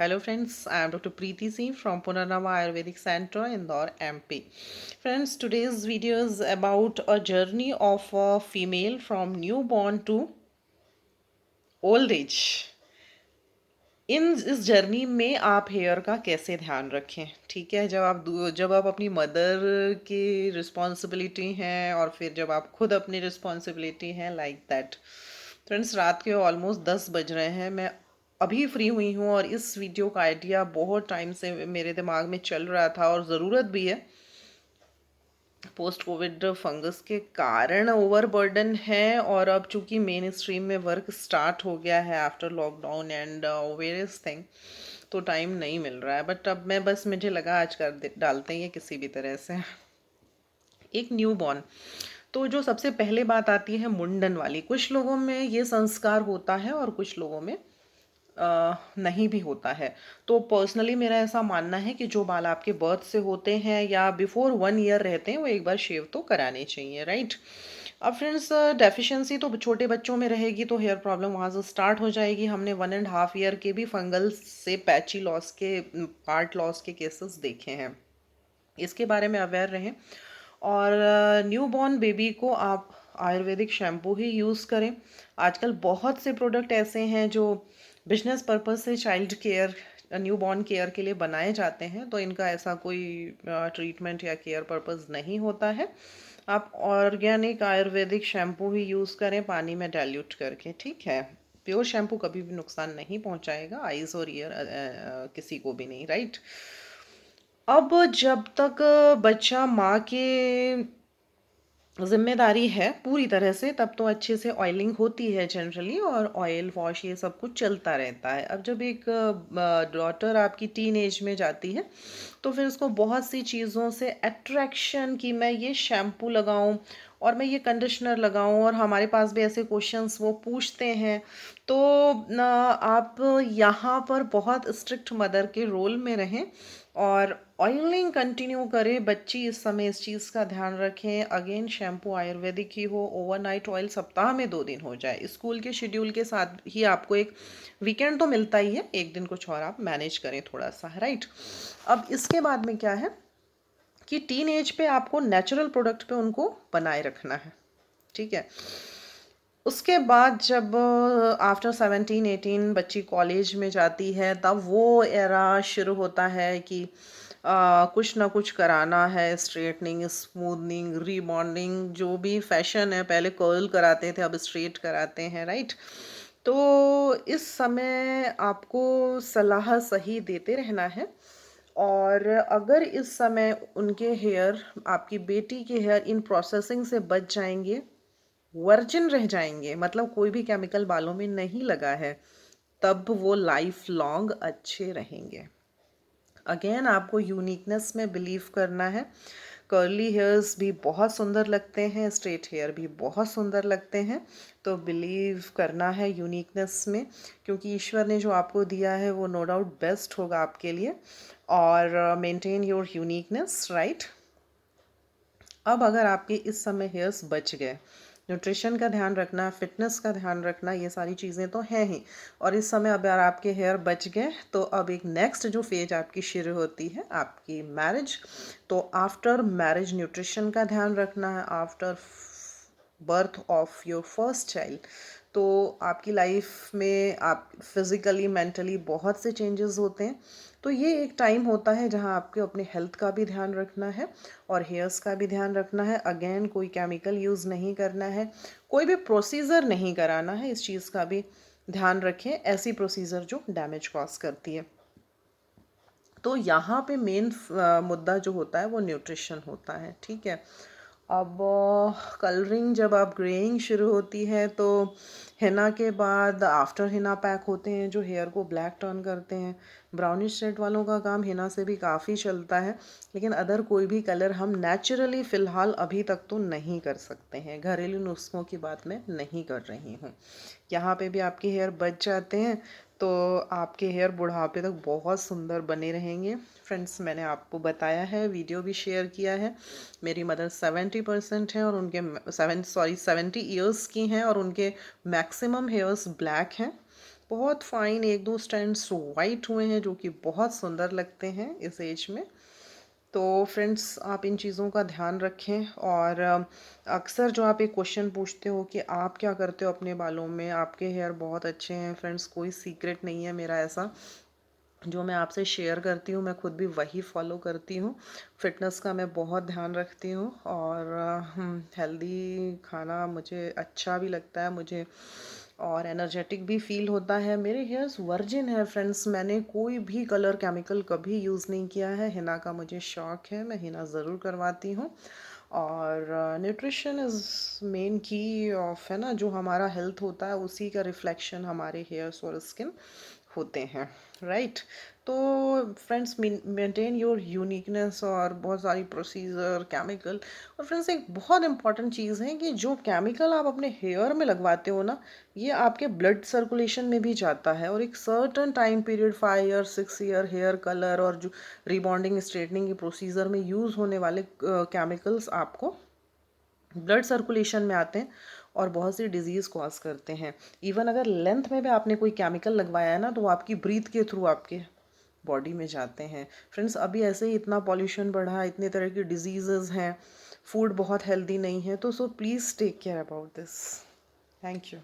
Hello friends, I am Dr. Preeti Singh from Punarnama Ayurvedic Center, Indore, MP. Friends, today's video is about a journey of a female from newborn to old age. इन इस journey में आप hair का कैसे ध्यान रखें, ठीक है। जब आप अपनी मदर की रिस्पॉन्सिबिलिटी हैं और फिर जब आप खुद अपनी रिस्पॉन्सिबिलिटी हैं, लाइक दैट। फ्रेंड्स, रात के ऑलमोस्ट 10 बज रहे हैं। मैं अभी फ्री हुई हूँ और इस वीडियो का आइडिया बहुत टाइम से मेरे दिमाग में चल रहा था और ज़रूरत भी है। पोस्ट कोविड फंगस के कारण ओवरबर्डन है और अब चूंकि मेन स्ट्रीम में वर्क स्टार्ट हो गया है after lockdown and various thing, तो टाइम नहीं मिल रहा है। बट अब मुझे लगा आज डालते हैं ये किसी भी तरह से। एक न्यू बॉर्न, तो जो सबसे पहले बात आती है मुंडन वाली। कुछ लोगों में ये संस्कार होता है और कुछ लोगों में नहीं भी होता है। तो पर्सनली मेरा ऐसा मानना है कि जो बाल आपके बर्थ से होते हैं या बिफोर 1 ईयर रहते हैं, वो एक बार शेव तो कराने चाहिए, राइट। अब फ्रेंड्स, डेफिशिएंसी तो छोटे बच्चों में रहेगी तो हेयर प्रॉब्लम वहाँ से स्टार्ट हो जाएगी। हमने 1.5 ईयर के भी फंगल से पैची लॉस के, पार्ट लॉस के केसेस देखे हैं। इसके बारे में अवेयर रहें। और न्यू बॉर्न बेबी को आप आयुर्वेदिक शैम्पू ही यूज़ करें। आजकल बहुत से प्रोडक्ट ऐसे हैं जो बिजनेस पर्पस से child care, new born care के लिए बनाए जाते हैं, तो इनका ऐसा कोई ट्रीटमेंट या केयर पर्पस नहीं होता है। आप ऑर्गेनिक आयुर्वेदिक शैम्पू ही यूज़ करें, पानी में डाइल्यूट करके, ठीक है। प्योर शैम्पू कभी भी नुकसान नहीं पहुंचाएगा आइज़ और ईयर, किसी को भी नहीं, राइट। अब जब तक बच्चा माँ के ज़िम्मेदारी है पूरी तरह से, तब तो अच्छे से ऑयलिंग होती है जनरली, और ऑयल वॉश ये सब कुछ चलता रहता है। अब जब एक डॉटर आपकी टीन एज में जाती है, तो फिर उसको बहुत सी चीज़ों से अट्रैक्शन, कि मैं ये शैम्पू लगाऊं और मैं ये कंडीशनर लगाऊं, और हमारे पास भी ऐसे क्वेश्चंस वो पूछते हैं। तो आप यहाँ पर बहुत स्ट्रिक्ट मदर के रोल में रहें और ऑयलिंग कंटिन्यू करें। बच्ची इस समय इस चीज़ का ध्यान रखें। अगेन, शैम्पू आयुर्वेदिक ही हो, ओवरनाइट ऑयल सप्ताह में 2 दिन हो जाए। स्कूल के शेड्यूल के साथ ही आपको एक वीकेंड तो मिलता ही है, एक दिन कुछ और आप मैनेज करें थोड़ा सा, राइट। अब इसके बाद में क्या है कि टीन एज पे आपको नेचुरल प्रोडक्ट पे उनको बनाए रखना है, ठीक है। उसके बाद जब आफ्टर 17-18 बच्ची कॉलेज में जाती है, तब वो एरा शुरू होता है कि कुछ ना कुछ कराना है। स्ट्रेटनिंग, स्मूथनिंग, रीबॉन्डिंग, जो भी फैशन है, पहले कर्ल कराते थे, अब स्ट्रेट कराते हैं, राइट। तो इस समय आपको सलाह सही देते रहना है। और अगर इस समय उनके हेयर, आपकी बेटी के हेयर इन प्रोसेसिंग से बच जाएंगे, वर्जिन रह जाएंगे, मतलब कोई भी केमिकल बालों में नहीं लगा है, तब वो लाइफ लॉन्ग अच्छे रहेंगे। अगेन, आपको यूनिकनेस में बिलीव करना है। कर्ली हेयर्स भी बहुत सुंदर लगते हैं, स्ट्रेट हेयर भी बहुत सुंदर लगते हैं, तो बिलीव करना है यूनिकनेस में, क्योंकि ईश्वर ने जो आपको दिया है वो नो डाउट बेस्ट होगा आपके लिए। और मेंटेन योर यूनिकनेस, राइट। अब अगर आपके इस समय हेयर्स बच गए, न्यूट्रिशन का ध्यान रखना, फिटनेस का ध्यान रखना, ये सारी चीज़ें तो हैं ही, और इस समय अगर आपके हेयर बच गए, तो अब एक नेक्स्ट जो फेज आपकी शुरू होती है, आपकी मैरिज। तो आफ्टर मैरिज न्यूट्रिशन का ध्यान रखना है। After birth of your first child, तो आपकी लाइफ में आप फिज़िकली, मेंटली बहुत से चेंजेस होते हैं। तो ये एक टाइम होता है जहाँ आपको अपने हेल्थ का भी ध्यान रखना है और हेयर्स का भी ध्यान रखना है। अगेन, कोई केमिकल यूज़ नहीं करना है, कोई भी प्रोसीजर नहीं कराना है, इस चीज़ का भी ध्यान रखें, ऐसी प्रोसीजर जो डैमेज कॉज करती है। तो यहाँ पे मेन मुद्दा जो होता है वो न्यूट्रिशन होता है, ठीक है। अब कलरिंग, जब आप ग्रेइंग शुरू होती है, तो हिना के बाद आफ्टर हिना पैक होते हैं जो हेयर को ब्लैक टर्न करते हैं। ब्राउनिश शेड वालों का काम हिना से भी काफ़ी चलता है, लेकिन अदर कोई भी कलर हम नेचुरली फ़िलहाल अभी तक तो नहीं कर सकते हैं। घरेलू नुस्खों की बात मैं नहीं कर रही हूँ। यहाँ पे भी आपके हेयर बच जाते हैं, तो आपके हेयर बुढ़ापे तक बहुत सुंदर बने रहेंगे। फ्रेंड्स, मैंने आपको बताया है, वीडियो भी शेयर किया है। मेरी मदर 70% हैं और उनके 70 ईयर्स की हैं और उनके मैक्सिमम हेयर्स ब्लैक हैं। बहुत फाइन, एक दो स्टैंड्स वाइट हुए हैं जो कि बहुत सुंदर लगते हैं इस एज में। तो फ्रेंड्स, आप इन चीज़ों का ध्यान रखें। और अक्सर जो आप एक क्वेश्चन पूछते हो कि आप क्या करते हो अपने बालों में, आपके हेयर बहुत अच्छे हैं। फ्रेंड्स, कोई सीक्रेट नहीं है मेरा ऐसा, जो मैं आपसे शेयर करती हूँ मैं खुद भी वही फॉलो करती हूँ। फिटनेस का मैं बहुत ध्यान रखती हूँ, और हेल्दी खाना मुझे अच्छा भी लगता है मुझे, और एनर्जेटिक भी फील होता है। मेरे हेयर्स वर्जिन है फ्रेंड्स, मैंने कोई भी कलर केमिकल कभी यूज़ नहीं किया है। हिना का मुझे शौक है, मैं हिना ज़रूर करवाती हूँ। और न्यूट्रिशन इज़ मेन की ऑफ, है ना, जो हमारा हेल्थ होता है उसी का रिफ्लेक्शन हमारे हेयर्स और स्किन होते हैं, राइट। तो फ्रेंड्स, मेंटेन योर यूनिकनेस, और बहुत सारी प्रोसीजर केमिकल। और फ्रेंड्स, एक बहुत इंपॉर्टेंट चीज़ है कि जो केमिकल आप अपने हेयर में लगवाते हो ना, ये आपके ब्लड सर्कुलेशन में भी जाता है, और एक certain time period 5 year 6 year hair colour और जो रिबॉन्डिंग स्ट्रेटनिंग के प्रोसीजर में यूज़ होने वाले केमिकल्स आपको ब्लड सर्कुलेशन में आते हैं और बहुत सी डिजीज़ कॉज करते हैं। इवन अगर लेंथ में भी आपने कोई केमिकल लगवाया है ना, तो वो आपकी ब्रीथ के थ्रू आपके बॉडी में जाते हैं। फ्रेंड्स, अभी ऐसे ही इतना पॉल्यूशन बढ़ा है, इतने तरह की डिजीज़ हैं, फूड बहुत हेल्दी नहीं है, तो so please take care about this. Thank you.